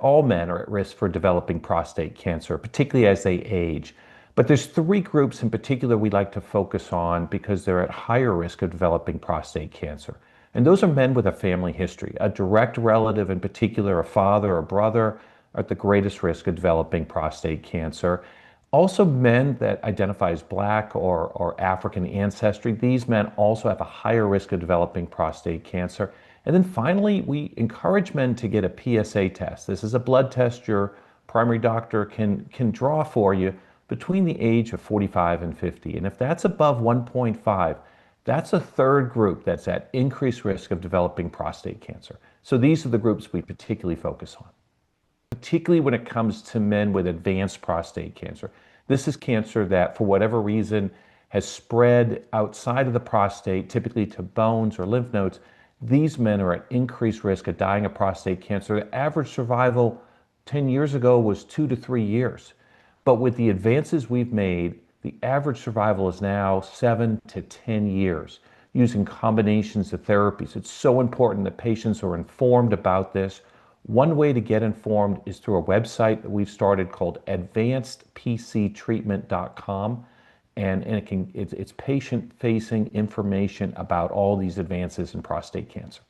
all men are at risk for developing prostate cancer, particularly as they age. But there's three groups in particular we like to focus on because they're at higher risk of developing prostate cancer. And those are men with a family history. A direct relative, in particular, a father or brother, are at the greatest risk of developing prostate cancer. Also, men that identify as Black or African ancestry, these men also have a higher risk of developing prostate cancer. And then finally, we encourage men to get a PSA test. This is a blood test your primary doctor can draw for you between the age of 45 and 50. And if that's above 1.5, that's a third group that's at increased risk of developing prostate cancer. So these are the groups we particularly focus on, particularly when it comes to men with advanced prostate cancer. This is cancer that, for whatever reason, has spread outside of the prostate, typically to bones or lymph nodes. These men are at increased risk of dying of prostate cancer. The average survival 10 years ago was 2 to 3 years. But with the advances we've made, the average survival is now 7 to 10 years using combinations of therapies. It's so important that patients are informed about this. One way to get informed is through a website that we've started called advancedpctreatment.com. And it's patient-facing information about all these advances in prostate cancer.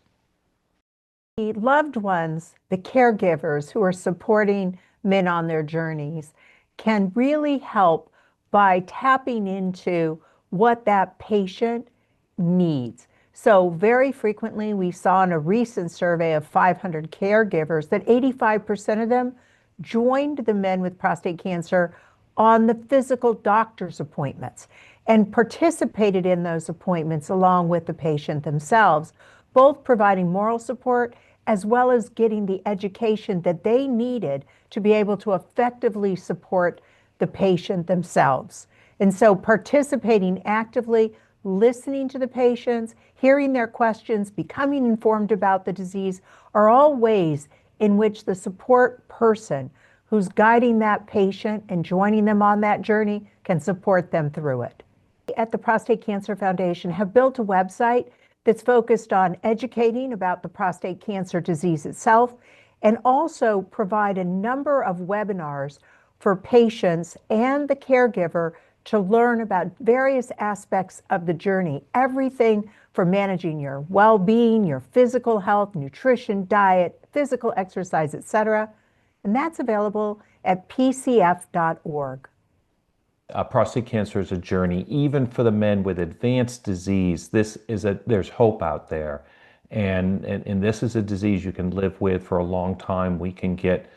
The loved ones, the caregivers who are supporting men on their journeys, can really help by tapping into what that patient needs. So very frequently, we saw in a recent survey of 500 caregivers that 85% of them joined the men with prostate cancer on the physical doctor's appointments and participated in those appointments along with the patient themselves, both providing moral support as well as getting the education that they needed to be able to effectively support the patient themselves. And so participating actively, listening to the patients, hearing their questions, becoming informed about the disease are all ways in which the support person who's guiding that patient and joining them on that journey can support them through it. At the Prostate Cancer Foundation have built a website that's focused on educating about the prostate cancer disease itself and also provide a number of webinars for patients and the caregiver to learn about various aspects of the journey, everything from managing your well-being, your physical health, nutrition, diet, physical exercise, etc. And that's available at pcf.org. Prostate cancer is a journey, even for the men with advanced disease. There's hope out there. And this is a disease you can live with for a long time. We can get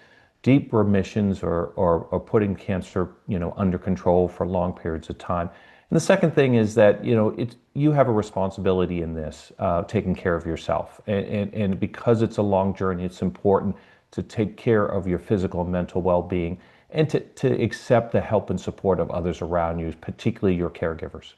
deep remissions or putting cancer, under control for long periods of time. And the second thing is that, you have a responsibility in this, taking care of yourself. And because it's a long journey, it's important to take care of your physical and mental well-being and to accept the help and support of others around you, particularly your caregivers.